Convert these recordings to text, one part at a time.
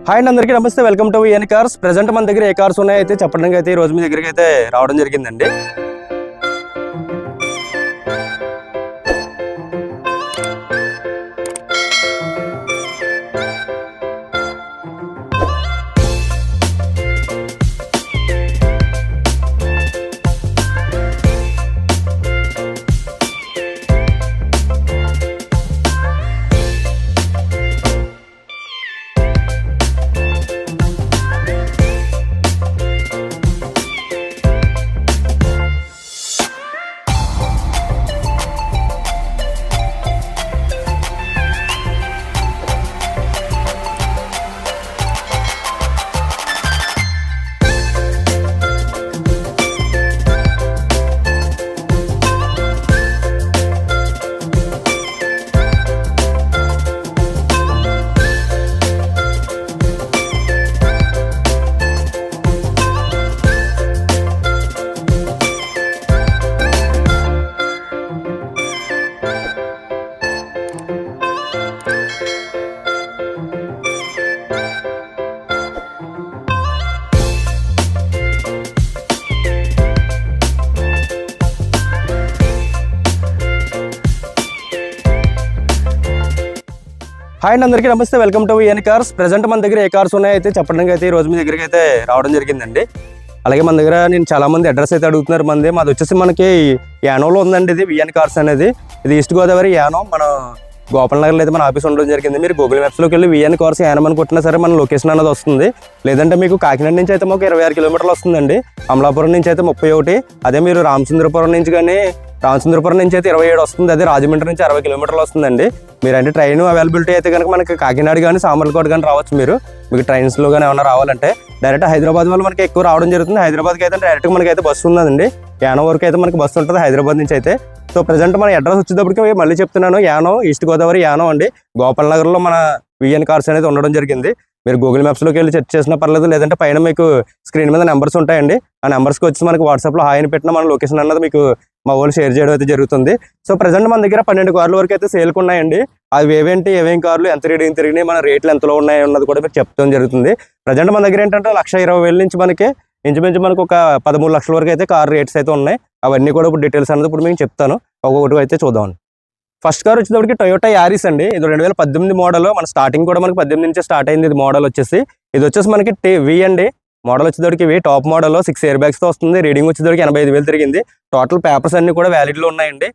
Hi అండి, అందరికీ నమస్తే. Welcome to VN cars. Present మన దగ్గర ఏ కార్స్ ఉన్నాయైతే చెప్పడానికి అయితే ఈ రోజు మీ దగ్గరికి అయితే రావడం జరిగిందండి. హాయ్ అండి, అందరికీ నమస్తే. Welcome to VN cars. Present మన దగ్గర ఏ కార్స్ ఉన్నాయైతే చెప్పడానికి అయితే ఈ రోజు మీ దగ్గరికి అయితే రావడం జరిగిందండి. అలాగే మన దగ్గర నేను చాలా మంది అడ్రస్ అయితే అడుగుతున్నారు. మాది వచ్చేసి మనకి యానోలో ఉందండి. ఇది విఎన్ కార్స్ అనేది. ఇది ఈస్ట్ గోదావరి యానో. మన గోపాల్ నగర్లో అయితే మన ఆఫీస్ ఉండడం జరిగింది. మీరు గూగుల్ మ్యాప్స్లోకి వెళ్ళి విఎన్ కార్స్ యానం అని కొట్టినా సరే మన లొకేషన్ అనేది వస్తుంది. లేదంటే మీకు కాకినాడ నుంచి అయితే మాకు 26 కిలోమీటర్లు వస్తుందండి. అమలాపురం నుంచి అయితే 31. అదే మీరు రామచంద్రపురం నుంచి కానీ రామచంద్రపురం నుంచి అయితే 27 వస్తుంది. అదే రాజమండ్రి నుంచి 60 కిలోమీటర్లు వస్తుందండి. మీరు అంటే ట్రైన్ అవైలబిలిటీ అయితే కనుక మనకి కాకినాడ కానీ సామర్లకోట కానీ రావచ్చు. మీకు ట్రైన్స్లో కానీ ఏమైనా రావాలంటే డైరెక్ట్ హైదరాబాద్ వల్ల మనకి ఎక్కువ రావడం జరుగుతుంది. హైదరాబాద్కి అయితే డైరెక్ట్గా మనకి అయితే బస్సు ఉందండి. యానో వరకు అయితే మనకి బస్సు ఉంటుంది హైదరాబాద్ నుంచి అయితే. సో ప్రజెంట్ మన అడ్రస్ వచ్చేటప్పటికి మళ్ళీ చెప్తున్నాను, యానో ఈస్ట్ గోదావరి యానో అండి. గోపాల్ నగర్లో మన విఎన్ కార్స్ అనేది ఉండడం జరిగింది. మీరు గూగుల్ మ్యాప్స్లోకి వెళ్ళి చెక్ చేసినా పర్లేదు. లేదంటే పైన మీకు స్క్రీన్ మీద నెంబర్స్ ఉంటాయండి. ఆ నెంబర్స్కి వచ్చి మనకి వాట్సాప్లో హాయ్ అని పెట్టిన మన లొకేషన్ అన్నది మీకు మా వాళ్ళు షేర్ చేయడం అయితే జరుగుతుంది. సో ప్రజెంట్ మన దగ్గర 12 కార్ల వరకు అయితే సేల్కి ఉన్నాయండి. అవి ఏమేం కార్లు ఎంత రీడింగ్ తిరిగినాయి, మన రేట్లు ఎంతలో ఉన్నాయి అన్నది కూడా మీకు చెప్తాం జరుగుతుంది. ప్రజెంట్ మన దగ్గర ఏంటంటే 1,20,000 నుంచి మనకి ఇంచుమించు మనకు ఒక 13 లక్షల వరకు అయితే కార్ రేట్స్ అయితే ఉన్నాయి. అవన్నీ కూడా ఇప్పుడు డీటెయిల్స్ అనేది ఇప్పుడు మీకు చెప్తాను. ఒక్కొక్కటి అయితే చూద్దాం. ఫస్ట్ కార్ వచ్చేటప్పటికి టొయోటా యారిస్ అండి. ఇది 2018 మోడల్. మన స్టార్టింగ్ కూడా మనకి 18 నుంచి స్టార్ట్ అయింది. ఇది మోడల్ వచ్చేసి మనకి వి అండి. మోడల్ వచ్చేటప్పటికి వి టాప్ మోడల్ 6 ఎయిర్ బ్యాగ్స్తో వస్తుంది. రీడింగ్ వచ్చేటప్పటికి 85,000 తిరిగింది. టోటల్ పేపర్స్ అన్ని కూడా వ్యాలిడ్లో ఉన్నాయండి.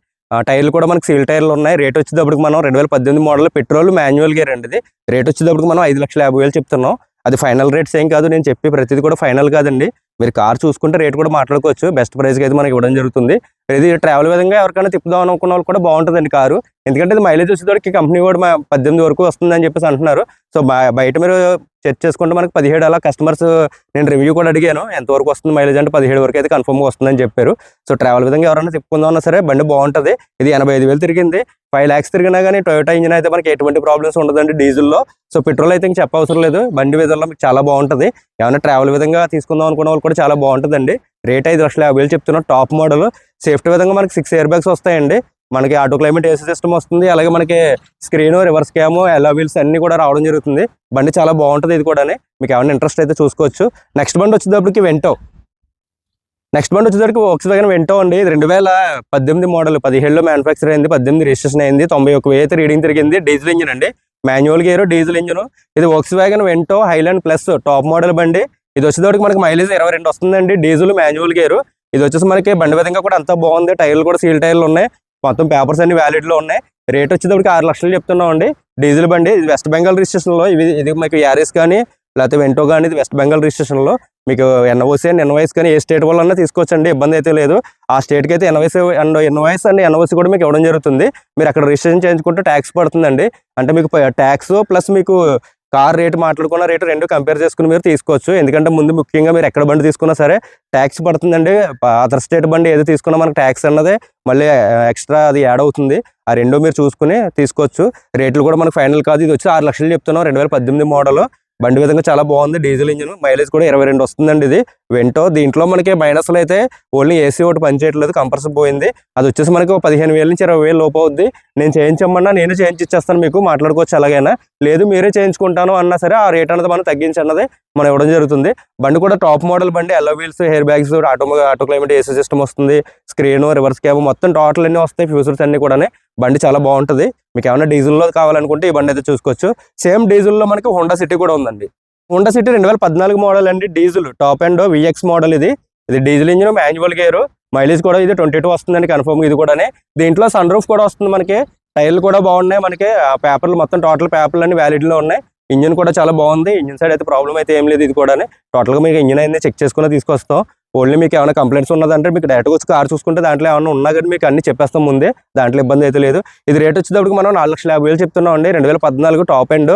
టైర్లు కూడా మనకి సీల్ టైర్లు ఉన్నాయి. రేట్ వచ్చేటప్పటికి మనం 2018 మోడల్ పెట్రోల్ మాన్యువల్ గేర్ అండి. ఇది రేట్ వచ్చేటప్పటికి మనం 5,50,000 చెప్తున్నాం. అది ఫైనల్ రేట్స్ ఏం కాదు, నేను చెప్పి ప్రతిదీ కూడా ఫైనల్ కాదండి. మీరు కార్ చూసుకుంటే రేట్ కూడా మాట్లాడుకోవచ్చు. బెస్ట్ ప్రైస్కి అయితే మనకి ఇవ్వడం జరుగుతుంది. ఇది ట్రావెల్ విధంగా ఎవరికైనా తిప్పుదాం అనుకున్న వాళ్ళు కూడా బాగుంటుందండి కారు. ఎందుకంటే ఇది మైలేజ్ వచ్చేటప్పటికి కంపెనీ కూడా 18 వరకు వస్తుందని చెప్పేసి అంటున్నారు. సో బయట మీరు చెక్ చేసుకుంటే మనకి 17 అలా కస్టమర్స్ నేను రివ్యూ కూడా అడిగాను, ఎంతవరకు వస్తుంది మైలేజ్ అంటే 17 వరకు అయితే కన్ఫర్మ్గా వస్తుందని చెప్పారు. సో ట్రావెల్ విధంగా ఎవరైనా తిప్పుకుందామన్నా సరే బండి బాగుంటుంది. ఇది 85,000 తిరిగింది. 5 lakhs తిరిగినా కానీ టొయోటా ఇంజిన్ అయితే మనకి ఎటువంటి ప్రాబ్లమ్స్ ఉండదండి డీజిల్లో. సో పెట్రోల్ అయితే ఇంక చెప్పవసరం లేదు. బండి విధంగా మీకు చాలా బాగుంటుంది. ఏమైనా ట్రావెల్ విధంగా తీసుకుందాం అనుకున్న వాళ్ళు కూడా చాలా బాగుంటుందండి. రేట్ 5,50,000 చెప్తున్నాం. Top model. సేఫ్టీ విధంగా మనకి 6 ఎయిర్ బ్యాగ్స్ వస్తాయండి. మనకి ఆటో క్లైమేట్ ఏసీ సిస్టమ్ వస్తుంది. అలాగే మనకి screen, reverse cam, yellow wheels అన్ని కూడా రావడం జరుగుతుంది. బండి చాలా బాగుంటుంది. ఇది కూడా మీకు ఏమైనా ఇంట్రెస్ట్ అయితే చూసుకోవచ్చు. నెక్స్ట్ బండి వచ్చేటప్పటికి వెంటో. వోక్స్‌వ్యాగన్ వెంటో అండి. ఇది 2018 మోడల్. 17లో మ్యానుఫ్యాక్చర్ అయింది, 18 రిజిస్ట్రేషన్ అయింది, 91,000 అయితే రీడింగ్ తిరిగింది. డీజిల్ ఇంజిన్ అండి. Manual gear, diesel engine. ఇది Volkswagen Vento Highline plus top model బండి. ఇది వచ్చేటప్పటికి మనకి మైలేజ్ 22 వస్తుందండి. Diesel, manual gear. ఇది వచ్చేసి మనకి బండి విధంగా కూడా అంతా బాగుంది. టైర్లు కూడా సీల్ టైర్లు ఉన్నాయి. మొత్తం పేపర్స్ అన్ని వ్యాలిడ్లో ఉన్నాయి. రేట్ వచ్చేటప్పటికి 6 లక్షలు చెప్తున్నాం అండి. డీజిల్ బండి. ఇది వెస్ట్ బెంగాల్ రిజిస్ట్రేషన్లో. ఇది మీకు యారిస్ కానీ లేకపోతే వెంటో కానీ ఇది వెస్ట్ బెంగాల్ రిజిస్ట్రేషన్లో. మీకు ఎన్ఓసి అండ్ ఎన్వైస్ కానీ ఏ స్టేట్ వాళ్ళన్నా తీసుకోవచ్చండి, ఇబ్బంది అయితే లేదు. ఆ స్టేట్కి అయితే ఎన్వైస్ అండ్ ఎన్ఓసి కూడా మీకు ఇవ్వడం జరుగుతుంది. మీరు అక్కడ రిజిస్ట్రేషన్ చేయించుకుంటే ట్యాక్స్ పడుతుందండి. అంటే మీకు ట్యాక్స్ ప్లస్ మీకు కార్ రేటు మాట్లాడుకున్న రేటు రెండు కంపేర్ చేసుకుని మీరు తీసుకోవచ్చు. ఎందుకంటే ముందు ముఖ్యంగా మీరు ఎక్కడ బండి తీసుకున్నా సరే ట్యాక్స్ పడుతుందండి. అదర్ స్టేట్ బండి ఏది తీసుకున్నా మనకు ట్యాక్స్ అన్నదే మళ్ళీ ఎక్స్ట్రా అది యాడ్ అవుతుంది. ఆ రెండు మీరు చూసుకుని తీసుకోవచ్చు. రేట్లు కూడా మనకు ఫైనల్ కాదు. ఇది వచ్చి 6 లక్షలు చెప్తున్నాం. 2018 మోడల్. బండి విధంగా చాలా బాగుంది. డీజిల్ ఇంజిన్, మైలేజ్ కూడా 22 వస్తుందండి. ఇది వెంటో దీంట్లో మనకి మైనస్లో అయితే ఓన్లీ ఏసీ ఒకటి పనిచేయట్లేదు, కంప్రెసర్ పోయింది. అది వచ్చేసి మనకి 15,000 నుంచి 20,000 లోపు అవుద్ది. నేను చేయించమన్నా నేను చేయించి ఇచ్చేస్తాను, మీకు మాట్లాడుకోవచ్చు. అలాగైనా లేదు మీరే చేయించుకుంటాను అన్నా సరే ఆ రేట్ అనేది మనం తగ్గించి అన్నది మనం ఇవ్వడం జరుగుతుంది. బండి కూడా టాప్ మోడల్ బండి, yellow wheels, hair bags, auto climate AC system వస్తుంది, స్క్రీన్, రివర్స్ క్యాబ్ మొత్తం టోటల్ అన్నీ వస్తాయి, ఫ్యూచర్స్ అన్ని కూడా. బండి చాలా బాగుంటుంది. మీకు ఏమైనా డీజిల్లో కావాలనుకుంటే ఈ బండి అయితే చూసుకోవచ్చు. సేమ్ డీజిల్లో మనకి హోండా సిటీ కూడా ఉందండి. హోండా సిటీ 2014 మోడల్ అండి, diesel top and VX model. ఇది diesel engine, manual gear, mileage కూడా ఇది 22 వస్తుందండి కన్ఫర్మ్. ఇది కూడా దీంట్లో సన్ రూఫ్ కూడా వస్తుంది మనకి. టైర్లు కూడా బాగున్నాయి మనకి. ఆ పేపర్లు మొత్తం టోటల్ పేపర్లు అన్ని వ్యాలిడ్లో ఉన్నాయి. ఇంజిన్ కూడా చాలా బాగుంది. ఇంజిన్ సైడ్ అయితే ప్రాబ్లం అయితే ఏం లేదు. ఇది కూడా టోటల్గా మీకు ఇంజిన్ అయితే చెక్ చేసుకుని తీసుకొస్తాం. ఓన్లీ మీకు ఏమైనా కంప్లైంట్స్ ఉన్నదంటే మీకు డైరెక్ట్గా వచ్చి కార్ చూసుకుంటే దాంట్లో ఏమైనా ఉన్నా కానీ మీకు అన్ని చెప్పేస్తాం ముందే, దాంట్లో ఇబ్బంది అయితే లేదు. ఇది రేట్ వచ్చేటప్పుడు మనం 4,50,000 చెప్తున్నాం అండి. 2014 టాప్ అండ్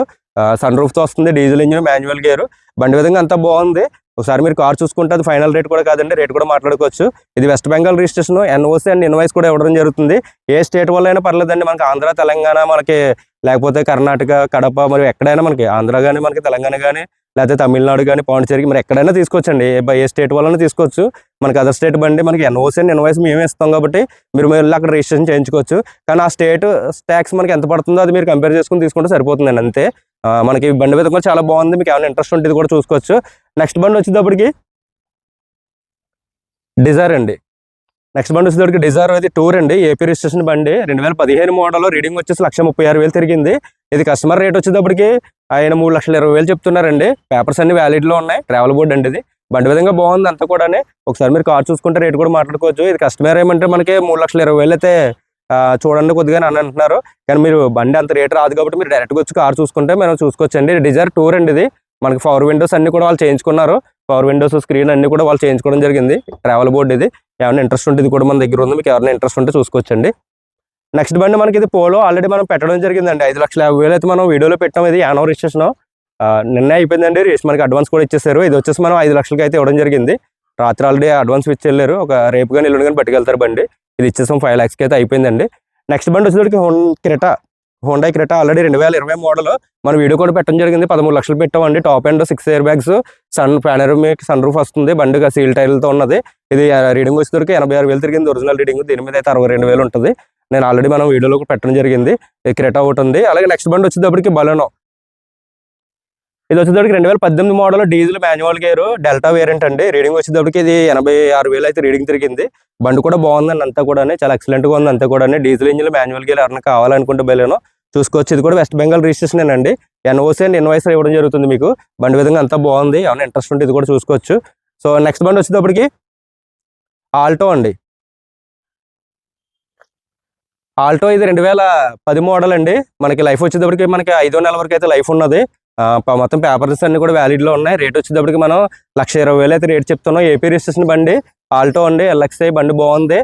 సన్ రూఫ్తో వస్తుంది, డీజిల్ ఇంజిన్, మాన్యువల్ గేర్. బండి విధంగా అంతా బాగుంది. ఒకసారి మీరు కార్ చూసుకుంటే అది ఫైనల్ రేట్ కూడా కాదండి, రేట్ కూడా మాట్లాడుకోవచ్చు. ఇది west Bengal registration, NOC and invoice కూడా ఇవ్వడం జరుగుతుంది. ఏ స్టేట్ వల్ల అయినా పర్లేదండి, మనకి ఆంధ్ర, తెలంగాణ, మనకి లేకపోతే కర్ణాటక, కడప, మరి ఎక్కడైనా మనకి ఆంధ్ర కానీ, మనకి తెలంగాణ కానీ, లేకపోతే తమిళనాడు కానీ, పాండిచేరికి మరి ఎక్కడైనా తీసుకోవచ్చండి. ఏ స్టేట్ వల్ల తీసుకోవచ్చు. మనకి అదర్ స్టేట్ బండి మనకి ఎన్ఓసి అండ్ ఇన్వాయిస్ మేమే ఇస్తాం కాబట్టి మీరు వెళ్ళి అక్కడ రిజిస్ట్రేషన్ చేయించుకోవచ్చు. కానీ ఆ స్టేట్ ట్యాక్స్ మనకి ఎంత పడుతుందో అది మీరు కంపేర్ చేసుకుని తీసుకుంటే సరిపోతుందండి, అంతే. మనకి బండి మీద కూడా చాలా బాగుంది. మీకు ఏమైనా ఇంట్రెస్ట్ ఉంటుంది కూడా చూసుకోవచ్చు. నెక్స్ట్ బండి వచ్చేటప్పటికి డిజైర్ అండి. నెక్స్ట్ బండి వచ్చేటప్పటికి డిజైర్ అయితే టూర్ అండి, ఏపీ రిజిస్ట్రేషన్ బండి. 2015 మోడల్, రీడింగ్ వచ్చేసి 1,36,000 తిరిగింది. ఇది కస్టమర్ రేట్ వచ్చేటప్పటికి ఆయన 3,20,000 చెప్తున్నారండి. పేపర్స్ అన్ని వ్యాలిడ్లో ఉన్నాయి. ట్రావెల్ బోర్డ్ అండి. ఇది బండి విధంగా బాగుంది అంతా కూడా. ఒకసారి మీరు కార్ చూసుకుంటే రేట్ కూడా మాట్లాడుకోవచ్చు. ఇది కస్టమర్ ఏమంటే మనకి 3,20,000 అయితే చూడండి కొద్దిగా అని అంటున్నారు. కానీ మీరు బండి అంత రేట్ రాదు కాబట్టి మీరు డైరెక్ట్గా వచ్చి కార్ చూసుకుంటే మనం చూసుకోవచ్చు అండి. డిజైర్ టూర్ అండి. ఇది మనకి పవర్ విండోస్ అన్ని కూడా వాళ్ళు చేయించుకున్నారు. పవర్ విండోస్, స్క్రీన్ అన్ని కూడా వాళ్ళు చేయించుకోవడం జరిగింది. ట్రావెల్ బోర్డ్ ఇది. ఏమైనా ఇంట్రెస్ట్ ఉంటుంది కూడా మన దగ్గర ఉంది, మీకు ఎవరైనా ఇంట్రెస్ట్ ఉంటే చూసుకోవచ్చండి. నెక్స్ట్ బండి మనకి ఇది పోలో, ఆల్రెడీ మనం పెట్టడం జరిగిందండి. 5,50,000 అయితే మనం వీడియోలో పెట్టాం. ఇది యానో రిజిస్ట్రేషన్ నిన్న అయిపోయిందండి. మనకి అడ్వాన్స్ కూడా ఇచ్చేసారు. ఇది వచ్చేసి మనం 5 లక్షలకి అయితే ఇవ్వడం జరిగింది. రాత్రి ఆల్రెడీ అడ్వాన్స్ ఇచ్చి వెళ్ళారు. ఒక రేపు కానీ ఎల్లుండి కానీ పట్టుకెళ్తారు బండి. ఇది ఇచ్చేసాం 5 lakhsకి అయితే అయిపోయిందండి. నెక్స్ట్ బండి వచ్చేసరికి హోండా క్రెటా ఆల్రెడీ 2020 మోడల్. మనం వీడియో కూడా పెట్టడం జరిగింది. 13 లక్షలు పెట్టామండి. Top and 6 air bags, panoramic sunroof వస్తుంది. బండిగా సీల్ టైర్లతో ఉన్నది. ఇది రీడింగ్ వచ్చేసరికి 86,000 తిరిగింది ఒరిజినల్ రీడింగ్. దీని మీద అయితే 62,000 ఉంటుంది. నేను ఆల్రెడీ మనం వీడియోలో పెట్టడం జరిగింది. ఈ క్రెటా ఒకటి ఉంది. అలాగే నెక్స్ట్ బండి వచ్చేటప్పటికి బలెనో. ఇది వచ్చేటప్పటికి 2018 model, diesel, manual gear, delta variant అండి. రీడింగ్ వచ్చేటప్పటికి ఇది 86,000 అయితే రీడింగ్ తిరిగింది. బండి కూడా బాగుందండి, అంతా కూడా చాలా ఎక్సలెంట్గా ఉంది. అంతా కూడా డీజిల్ ఇంజిన్, మాన్యువల్ గేర్ ఎవరైనా కావాలనుకుంటే బలెనో చూసుకోవచ్చు. ఇది కూడా వెస్ట్ బెంగాల్ రిజిస్ట్రేషన్ అండి. ఎన్ఓసి అండ్ ఇన్వాయిస్ ఇవ్వడం జరుగుతుంది మీకు. బండి విధంగా అంతా బాగుంది. ఏమైనా ఇంట్రెస్ట్ ఉంటే ఇది కూడా చూసుకోవచ్చు. సో నెక్స్ట్ బండి వచ్చేటప్పటికి ఆల్టో అండి. ఆల్టో ఇది 2010 మోడల్ అండి. మనకి లైఫ్ వచ్చేటప్పటికి మనకి 5వ నెల వరకు అయితే లైఫ్ ఉన్నది. మొత్తం పేపర్స్ అన్ని కూడా వ్యాలిడ్లో ఉన్నాయి. రేట్ వచ్చేటప్పటికి మనం 1,20,000 అయితే రేట్ చెప్తున్నాం. ఏపీ రిజిస్ట్రేషన్ బండి, ఆల్టో అండి, LXI బండి బాగుంది.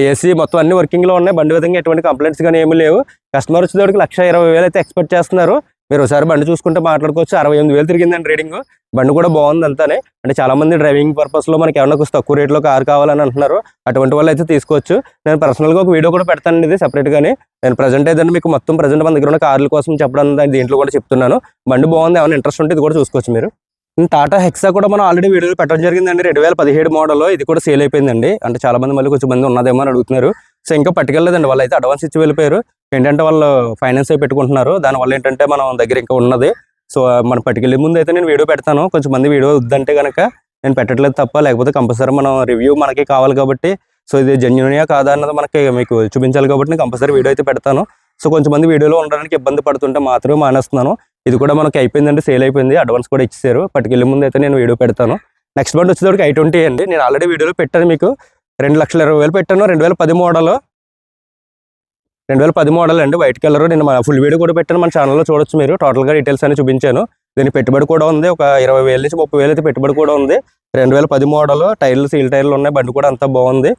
ఏసీ మొత్తం అన్ని వర్కింగ్లో ఉన్నాయి. బండి విధంగా ఎటువంటి కంప్లైంట్స్ కానీ ఏమీ లేవు. కస్టమర్ వచ్చేటప్పటికి 1,20,000 అయితే ఎక్స్పెక్ట్ చేస్తున్నారు. మీరు ఒకసారి బండి చూసుకుంటే మాట్లాడుకోవచ్చు. 68,000 తిరిగిందండి రీడింగ్. బండి కూడా బాగుంది అంతానే. అంటే చాలా మంది డ్రైవింగ్ పర్పస్లో మనకి ఏమన్నా కొంచెం తక్కువ రేట్లో కార్ కావాలని అంటున్నారు. అటువంటి వాళ్ళు అయితే తీసుకోవచ్చు. నేను పర్సనల్గా ఒక వీడియో కూడా పెడతానండి ఇది సెపరేట్గానే. నేను ప్రజెంట్ అయితే మీకు మొత్తం ప్రజెంట్ మన దగ్గర ఉన్న కార్ల కోసం చెప్పడం దీంట్లో కూడా చెప్తున్నాను. బండి బాగుంది, ఏమైనా ఇంట్రెస్ట్ ఉంటే ఇది కూడా చూసుకోవచ్చు మీరు. టాటా హెక్సా కూడా మనం ఆల్రెడీ వీడియోలో పెట్టడం జరిగిందండి. 2017 మోడల్. ఇది కూడా సేల్ అయిపోయిందండి. అంటే చాలా మంది మళ్ళీ కొంచెం మంది ఉన్నదేమో అని అడుగుతున్నారు. సో ఇంకా పట్టుకెళ్ళలేదండి, వాళ్ళు అయితే అడ్వాన్స్ ఇచ్చి వెళ్ళిపోయారు. ఏంటంటే వాళ్ళు ఫైనాన్స్ అయి పెట్టుకుంటున్నారు. దానివల్ల ఏంటంటే మనం దగ్గర ఇంకా ఉన్నది. సో మనం పట్టుకెళ్ళే ముందు అయితే నేను వీడియో పెడతాను. కొంచెం మంది వీడియో వద్దంటే కనుక నేను పెట్టట్లేదు తప్ప, లేకపోతే కంపల్సరీ మనం రివ్యూ మనకి కావాలి కాబట్టి, సో ఇది జెన్యూనియా కాదా అన్నది మనకి మీకు చూపించాలి కాబట్టి నేను కంపల్సరీ వీడియో అయితే పెడతాను. సో కొంచెం మంది వీడియోలో ఉండడానికి ఇబ్బంది పడుతుంటే మాత్రమే మానేస్తున్నాను. ఇది కూడా మనకి అయిపోయిందండి, సేల్ అయిపోయింది. అడ్వాన్స్ కూడా ఇచ్చేసారు. పట్టుకెళ్ళే ముందు అయితే నేను వీడియో పెడతాను. నెక్స్ట్ బండి వచ్చేటప్పటికి i20 అండి. నేను ఆల్రెడీ వీడియోలో పెట్టాను మీకు. 2,20,000 పెట్టాను. 2010 మోడల్. 2010 మోడల్ అండి, వైట్ కలర్. నేను ఫుల్ వీడియో కూడా పెట్టాను, మన ఛానల్లో చూడొచ్చు మీరు. టోటల్గా డీటెయిల్స్ అన్ని చూపించాను. దీని పెట్టుబడి కూడా ఉంది. ఒక 20,000 నుంచి 30,000 అయితే పెట్టుబడి కూడా ఉంది. 2010 మోడల్. టైర్లు సీల్ టైర్లు ఉన్నాయి. బండి కూడా అంతా బాగుంది.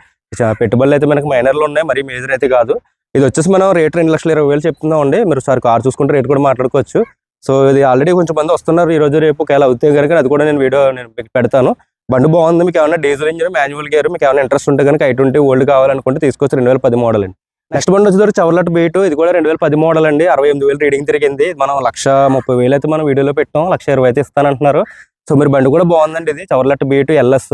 పెట్టుబడులు అయితే మనకి మైనర్లు ఉన్నాయి, మరీ మేజర్ అయితే కాదు. ఇది వచ్చేసి మనం రేట్ 2,20,000 చెప్తున్నాం అండి. మీరు ఒకసారి కార్ చూసుకుంటే రేట్ కూడా మాట్లాడుకోవచ్చు. సో ఇది ఆల్రెడీ కొంచెం మంది వస్తున్నారు ఈ రోజు రేపు. ఒకవేళ అవుతే కనుక అది కూడా నేను వీడియో పెడతాను. బండి బాగుంది. మీకు ఏమైనా డీజిల్ ఇంజిన్, మాన్యువల్ గేర్, మీకు ఏమైనా ఇంట్రెస్ట్ ఉంటే కనుక i20 ఓల్డ్ కావాలనుకుంటే తీసుకోవచ్చు. 2010 మోడల్ అండి. నెక్స్ట్ బండి వచ్చేసరికి చవర్లెట్ బీటు, ఇది కూడా 2010 మోడల్ అండి. 68,000 రీడింగ్ తిరిగింది. మనం 1,30,000 అయితే మనం వీడియోలో పెట్టాం, 1,20,000 అయితే ఇస్తానంటున్నారు. సో మీరు బండి కూడా బాగుందండి. ఇది చవర్లెట్ బీటు ఎల్ఎస్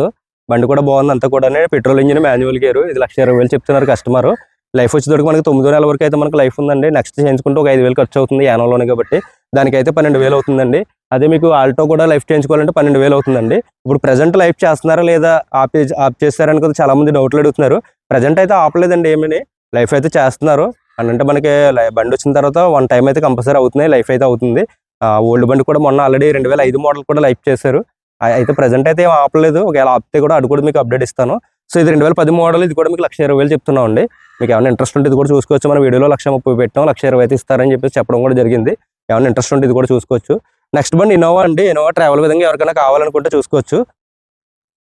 బండి కూడా బాగుంది. అంతా కూడా పెట్రోల్ ఇంజిన్, మాన్యువల్ గేరు. ఇది 1,20,000 చెప్తున్నారు కస్టమర్. లైఫ్ వచ్చేసరికి మనకి 9 నెలల వరకు అయితే మనకు లైఫ్ ఉందండి. నెక్స్ట్ చేయించుకుంటే ఒక 5,000 ఖర్చు అవుతుంది యానోలోనే కాబట్టి, దానికైతే 12,000 అవుతుందండి. అదే మీకు ఆల్టో కూడా లైఫ్ చేయించుకోవాలంటే 12,000 అవుతుందండి. ఇప్పుడు ప్రజెంట్ లైఫ్ చేస్తున్నారా లేదా ఆప్ చేస్తారని కదా చాలా మంది డౌట్లు అడుగుతున్నారు. ప్రజెంట్ అయితే ఆపలేదండి ఏమీ, లైఫ్ అయితే చేస్తున్నారు. అంటే మనకి బండి వచ్చిన తర్వాత 1 టైం అయితే కంపల్సరీ అవుతున్నాయి, లైఫ్ అయితే అవుతుంది. ఓల్డ్ బండి కూడా మొన్న ఆల్రెడీ 2005 మోడల్ కూడా లైఫ్ చేశారు. అయితే ప్రజెంట్ అయితే ఏం ఆపలేదు. ఒకవేళ ఆపితే కూడా అది కూడా మీకు అప్డేట్ ఇస్తాను. సో ఇది 2010 మోడల్, ఇది కూడా మీకు 1,20,000 చెప్తున్నాం అండి. మీకు ఏమైనా ఇంట్రెస్ట్ ఉంటే ఇది కూడా చూసుకోవచ్చు. మన వీడియోలో 1,30,000 పెట్టాం, 1,20,000 అయితే ఇస్తారని చెప్పేసి చెప్పడం కూడా జరిగింది. ఏమైనా ఇంట్రెస్ట్ ఉంటే ఇది కూడా చూసుకోవచ్చు. నెక్స్ట్ బండి ఇన్నోవా అండి. ఇన్నోవా ట్రావెల్ విధంగా ఎవరికైనా కావాలనుకుంటే చూసుకోవచ్చు.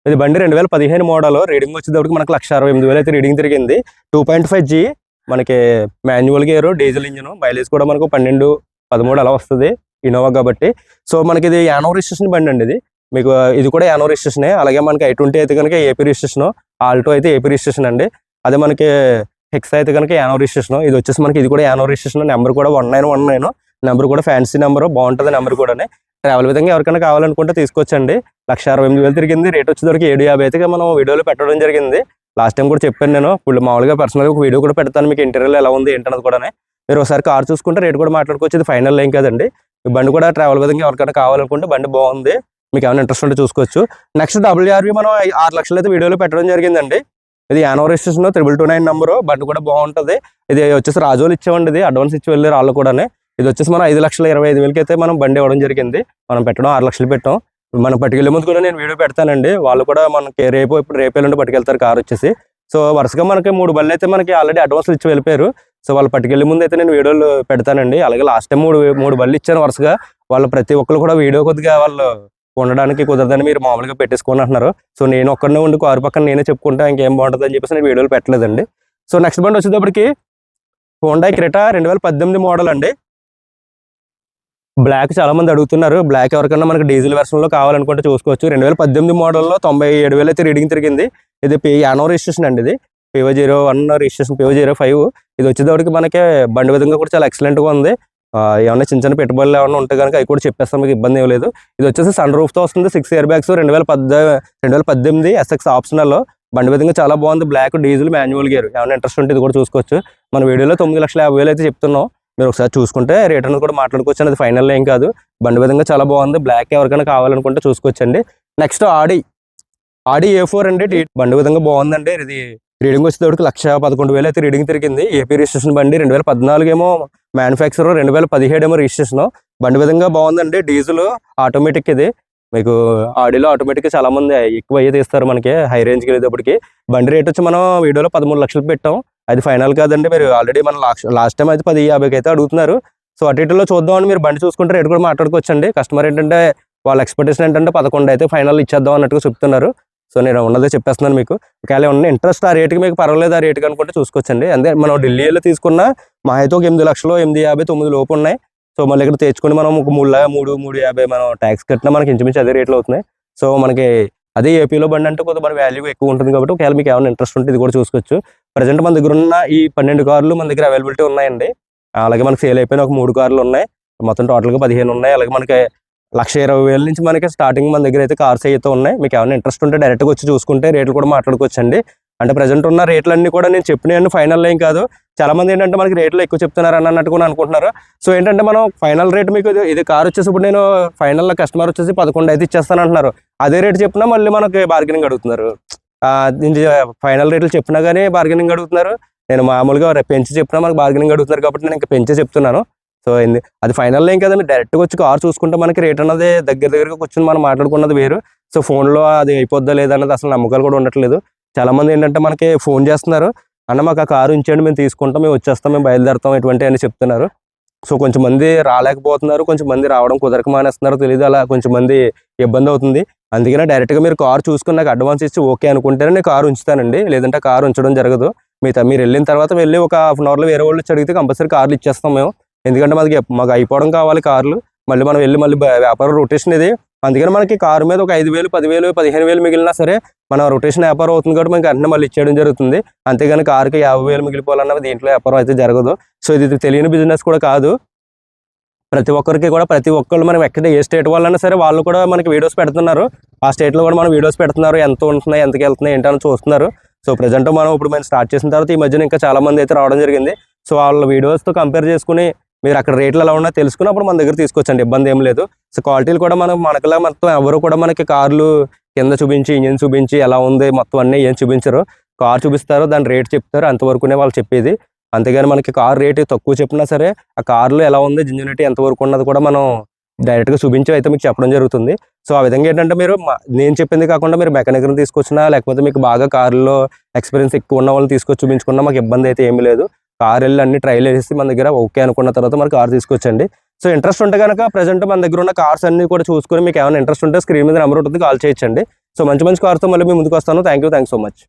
ఇది బండి 2015 మోడల్, రీడింగ్ వచ్చేటప్పటికి మనకు 1,68,000 అయితే రీడింగ్ తిరిగింది. 2.5G మనకి manual gear, diesel engine, mileage కూడా మనకు 12, 13 అలా వస్తుంది ఇన్నోవా కాబట్టి. సో మనకి ఇది యానో రిజిస్ట్రేషన్ బండి అండి. ఇది మీకు ఇది కూడా యానో రిజిస్ట్రేషనే. అలాగే మనకి I20 అయితే కనుక ఏపీ రిజిస్ట్రేషన్, ఆల్టో అయితే ఏపీ రిజిస్ట్రేషన్ అండి. అదే మనకి హెక్స్ అయితే కనుక యానో రిజిస్ట్రేషన్. ఇది వచ్చేసి మనకి ఇది కూడా యానో రిజిస్ట్రేషన్. నెంబర్ కూడా 1919, నెంబర్ కూడా ఫ్యాన్సీ నెంబర్, బాగుంటుంది నెంబర్ కూడా. ట్రావెల్ విధంగా ఎవరికైనా కావాలనుకుంటే తీసుకోవచ్చండి. 1,68,000 తిరిగింది. రేట్ వచ్చేసరికి 750 అయితే మనం వీడియోలో పెట్టడం జరిగింది. లాస్ట్ టైం కూడా చెప్పాను నేను. ఇప్పుడు మామూలుగా పర్సనల్గా ఒక వీడియో కూడా పెడతాను మీకు, ఇంటీరియర్ ఎలా ఉంది ఏంటన్నది కూడా. మీరు ఒకసారి కార్ చూసుకుంటే రేట్ కూడా మాట్లాడుకోవచ్చు. ఇది ఫైనల్ ఏం కదండి. ఈ బండి కూడా ట్రావెల్ విధంగా ఎవరికైనా కావాలనుకుంటే బండి బాగుంది, మీకు ఏమైనా ఇంట్రెస్ట్ ఉంటే చూసుకోవచ్చు. నెక్స్ట్ WRV మనం 6 లక్షలు అయితే వీడియోలో పెట్టడం జరిగిందండి. ఇది యానో రిజిస్ట్రేషన్, 2229 నెంబరు. బండి కూడా బాగుంటుంది. ఇది వచ్చేసి రాజోలు ఇచ్చామండి. ఇది అడ్వాన్స్ ఇచ్చి వెళ్ళారు వాళ్ళు కూడా. ఇది వచ్చేసి మనం 5,25,000 అయితే మనం బండి ఇవ్వడం జరిగింది. మనం పెట్టడం 6 లక్షలు పెట్టాం. మనం పట్టుకెళ్ళే ముందు కూడా నేను వీడియో పెడతానండి. వాళ్ళు కూడా మనకి ఇప్పుడు రేపు ఎల్లుండి పట్టుకెళ్తారు కార్ వచ్చేసి. సో వరుసగా మనకి 3 బళ్ళు అయితే మనకి ఆల్రెడీ అడ్వాన్స్లు ఇచ్చి వెళ్ళిపోయారు. సో వాళ్ళు పట్టుకెళ్ళే ముందు అయితే నేను వీడియోలు పెడతానండి. అలాగే లాస్ట్ టైం 3 బళ్ళు ఇచ్చాను వరుసగా. వాళ్ళు ప్రతి ఒక్కరు కూడా వీడియో కొద్దిగా వాళ్ళు ఉండడానికి కుదరదని మీరు మామూలుగా పెట్టేసుకొని అంటున్నారు. సో నేను ఒక్కడనే ఉండి కారు పక్కన నేనే చెప్పుకుంటా ఇంకేం బాగుంటుంది అని చెప్పేసి నేను వీడియోలు పెట్టలేదండి. సో నెక్స్ట్ బండి వచ్చేటప్పటికి హోండా క్రెటా 2018 మోడల్ అండి. బ్లాక్ చాలా మంది అడుగుతున్నారు. బ్లాక్ ఎవరికైనా మనకి డీజిల్ వెర్షన్లో కావాలనుకుంటే చూసుకోవచ్చు. 2018 మోడల్లో 97,000 అయితే రీడింగ్ తిరిగింది. ఇది యానో రిజిస్ట్రేషన్ అండి. ఇది PO01 రిజిస్ట్రేషన్, PO05. ఇది వచ్చేటప్పటికి మనకి బండి విధంగా కూడా చాలా ఎక్సలెంట్గా ఉంది. ఏమన్నా చిన్న పెట్టుబడులు ఏమన్నా ఉంటే కనుక అవి కూడా చెప్పేస్తాం, మీకు ఇబ్బంది ఏం లేదు. ఇది వచ్చేసి సన్ రూఫ్తో వస్తుంది, 6 ఇయర్ బ్యాగ్స్, 2018 SX ఆప్షనల్. బండి విధంగా చాలా బాగుంది. Black, diesel, manual gear. ఏమైనా ఇంట్రెస్ట్ ఉంటే ఇది కూడా చూసుకోవచ్చు. మన వీడియోలో 9,50,000 అయితే చెప్తున్నాం. మీరు ఒకసారి చూసుకుంటే రేట్ అనేది కూడా మాట్లాడుకోవచ్చు. అది ఫైనల్ ఏం కాదు. బండి విధంగా చాలా బాగుంది. బ్లాక్ ఎవరికైనా కావాలనుకుంటే చూసుకోవచ్చండి. నెక్స్ట్ ఆడి A4 అండి. బండి విధంగా బాగుందండి. ఇది రీడింగ్ వచ్చేటప్పటికి 1,11,000 అయితే రీడింగ్ తిరిగింది. ఏపీ రిజిస్ట్రేషన్ బండి. 2014 ఏమో మ్యానుఫ్యాక్చర్, 2017 ఏమో రిజిస్ట్రేషన్. బండి విధంగా బాగుందండి. Diesel, automatic. ఇది మీకు ఆడిలో ఆటోమేటిక్గా చాలా మంది ఎక్కువ అయ్యే తీస్తారు మనకి హై రేంజ్కి వెళ్ళేటప్పటికి. బండి రేట్ వచ్చి మనం వీడియోలో 13 లక్షలు పెట్టాం. అది ఫైనల్ కాదండి. మీరు ఆల్రెడీ మన లాస్ట్ టైం అయితే 10,50,000 అయితే అడుగుతున్నారు. సో అటు ఇటులో చూద్దామని మీరు బండి చూసుకుంటే రేట్ కూడా మాట్లాడుకోవచ్చండి. కస్టమర్ ఏంటంటే వాళ్ళ ఎక్స్పెక్టేషన్ ఏంటంటే 11 అయితే ఫైనల్ ఇచ్చేద్దాం అన్నట్టుగా చెప్తున్నారు. సో నేను ఉన్నదే చెప్పేస్తున్నాను మీకు. ఒకవేళ ఉన్న ఇంట్రెస్ట్ ఆ రేటుకి మీకు పర్వాలేదు, ఆ రేటుకి అనుకుంటే చూసుకోవచ్చండి. అంతే మనం ఢిల్లీలో తీసుకున్న మా అయితే ఒక 8 లక్షలు, 8,50,000, 9 లోపు ఉన్నాయి. సో మళ్ళీ ఇక్కడ తెచ్చుకొని మనం ఒక 3,50,000 మనం ట్యాక్స్ కట్టినా మనకి ఇంచుమించు అదే రేట్లు అవుతున్నాయి. సో మనకి అదే ఏపీలో బండి అంటే కొంత మన వాల్యూ ఎక్కువ ఉంటుంది కాబట్టి ఒకవేళ మీకు ఏమైనా ఇంట్రెస్ట్ ఉంటే ఇది కూడా చూసుకోవచ్చు. ప్రజెంట్ మన దగ్గర ఉన్న ఈ 12 కార్లు మన దగ్గర అవైలబిలిటీ ఉన్నాయండి. అలాగే మనకి సేల్ అయిపోయిన ఒక 3 కార్లు ఉన్నాయి. మొత్తం టోటల్గా 15 ఉన్నాయి. అలాగే మనకి 1,20,000 నుంచి మనకి స్టార్టింగ్ మన దగ్గర అయితే కార్స్ అయితే ఉన్నాయి. మీకు ఏమైనా ఇంట్రెస్ట్ ఉంటే డైరెక్ట్గా వచ్చి చూసుకుంటే రేట్లు కూడా మాట్లాడుకోవచ్చండి. అంటే ప్రజెంట్ ఉన్న రేట్లన్నీ కూడా నేను చెప్పినవన్నీ ఫైనల్ ఏం కాదు. చాలా మంది ఏంటంటే మనకి రేట్లు ఎక్కువ చెప్తున్నారు అన్నట్టు కూడా అనుకుంటున్నారు. సో ఏంటంటే మనం ఫైనల్ రేట్ మీకు ఇది కార్ వచ్చేసి ఇప్పుడు నేను ఫైనల్ కస్టమర్ వచ్చేసి 11 అయితే ఇచ్చేస్తాను అంటున్నారు. అదే రేట్ చెప్పినా మళ్ళీ మనకి బార్గెనింగ్ అడుగుతున్నారు. ఫైనల్ రేట్లు చెప్పినా కానీ బార్గెనింగ్ అడుగుతున్నారు. నేను మామూలుగా పెంచి చెప్పినా మనకు బార్గెనింగ్ అడుగుతున్నారు కాబట్టి నేను ఇంకా పెంచే చెప్తున్నాను. సో అది ఫైనల్ ఏం కదండి. డైరెక్ట్గా వచ్చి కార్ చూసుకుంటే మనకి రేట్ అన్నది దగ్గరగా కూర్చొని మనం మాట్లాడుకున్నది వేరు. సో ఫోన్లో అది అయిపోద్దా లేదన్నది అసలు నమ్మకాలు కూడా ఉండట్లేదు. చాలా మంది ఏంటంటే మనకి ఫోన్ చేస్తున్నారు, అన్న మాకు ఆ కారు ఉంచండి, మేము తీసుకుంటాం, మేము వచ్చేస్తాం, మేము బయలుదేరుతాం, ఇటువంటి అని చెప్తున్నారు. సో కొంచెం మంది రాలేకపోతున్నారు, కొంచెం మంది రావడం కుదరక మానేస్తున్నారు, తెలియదు. అలా కొంచెం మంది ఇబ్బంది అవుతుంది. అందుకనే డైరెక్ట్గా మీరు కారు చూసుకుని నాకు అడ్వాన్స్ ఇచ్చి ఓకే అనుకుంటేనే నేను కారు ఉంచుతానండి. లేదంటే కారు ఉంచడం జరగదు. మీరు వెళ్ళిన తర్వాత వెళ్ళి ఒక హాఫ్ అన్ అవర్లో వేరే వాళ్ళు వచ్చి అడిగితే కంపల్సరీ కార్లు ఇచ్చేస్తాం మేము. ఎందుకంటే మాకు అయిపోవడం కావాలి కార్లు. మళ్ళీ మనం వెళ్ళి మళ్ళీ వ్యాపారం రొటేషన్ ఇది అందుకని మనకి కారు మీద ఒక 5,000, 10,000, 15,000 మిగిలినా సరే మన రొటేషన్ వ్యాపారం అవుతుంది కాబట్టి మనకి వెంటనే మళ్ళీ ఇచ్చేయడం జరుగుతుంది. అంతేగాని కారుకి 50,000 మిగిలిపోవాలన్నది దీంట్లో వ్యాపారం అయితే జరగదు. సో ఇది తెలియని బిజినెస్ కూడా కాదు. ప్రతి ఒక్కరికి కూడా ప్రతి ఒక్కళ్ళు మనం ఎక్కడ ఏ స్టేట్ వాళ్ళైనా సరే వాళ్ళు కూడా మనకి వీడియోస్ పెడుతున్నారు. ఆ స్టేట్లో కూడా మనం వీడియోస్ పెడుతున్నారు. ఎంత ఉంటున్నాయి, ఎంతకి వెళ్తున్నాయి ఏంటని చూస్తున్నారు. సో ప్రజెంట్ మనం ఇప్పుడు స్టార్ట్ చేసిన తర్వాత ఈ మధ్యన ఇంకా చాలా మంది అయితే రావడం జరిగింది. సో వాళ్ళ వీడియోస్తో కంపేర్ చేసుకుని మీరు అక్కడ రేట్లు ఎలా ఉన్నా తెలుసుకుని అప్పుడు మన దగ్గర తీసుకొచ్చండి, ఇబ్బంది ఏం లేదు. సో క్వాలిటీలు కూడా మనకలా మొత్తం ఎవరు కూడా మనకి కార్లు కింద చూపించి ఇంజిన్ చూపించి ఎలా ఉంది మొత్తం అన్నీ ఏం చూపించరు. కార్ చూపిస్తారు, దాని రేట్ చెప్తారు, అంతవరకునే వాళ్ళు చెప్పేది. అంతేగాని మనకి కార్ రేటు తక్కువ చెప్పినా సరే ఆ కార్లో ఎలా ఉంది, జిన్యూనిటీ ఎంతవరకు ఉన్నది కూడా మనం డైరెక్ట్గా చూపించి అయితే మీకు చెప్పడం జరుగుతుంది. సో ఆ విధంగా ఏంటంటే మీరు నేను చెప్పింది కాకుండా మీరు మెకానిక్ని తీసుకొచ్చినా లేకపోతే మీకు బాగా కారులో ఎక్స్పీరియన్స్ ఎక్కువ ఉన్న వాళ్ళని తీసుకొచ్చి చూపించుకున్నా మాకు ఇబ్బంది అయితే ఏమీ లేదు. కార్ వెళ్ళి అన్ని ట్రైల్ వేసి మన దగ్గర ఓకే అనుకున్న తర్వాత మరి కార్ తీసుకొచ్చండి. సో ఇంట్రెస్ట్ ఉంటే కనుక ప్రజెంట్ మన దగ్గర ఉన్న కార్స్ అన్ని కూడా చూసుకొని మీకు ఏమైనా ఇంట్రెస్ట్ ఉంటే స్క్రీన్ మీద నెంబర్ ఉంటుంది, కాల్ చేయొచ్చండి. సో మంచి కార్స్తో మళ్ళీ మీ ముందుకు వస్తాను. Thank you so much.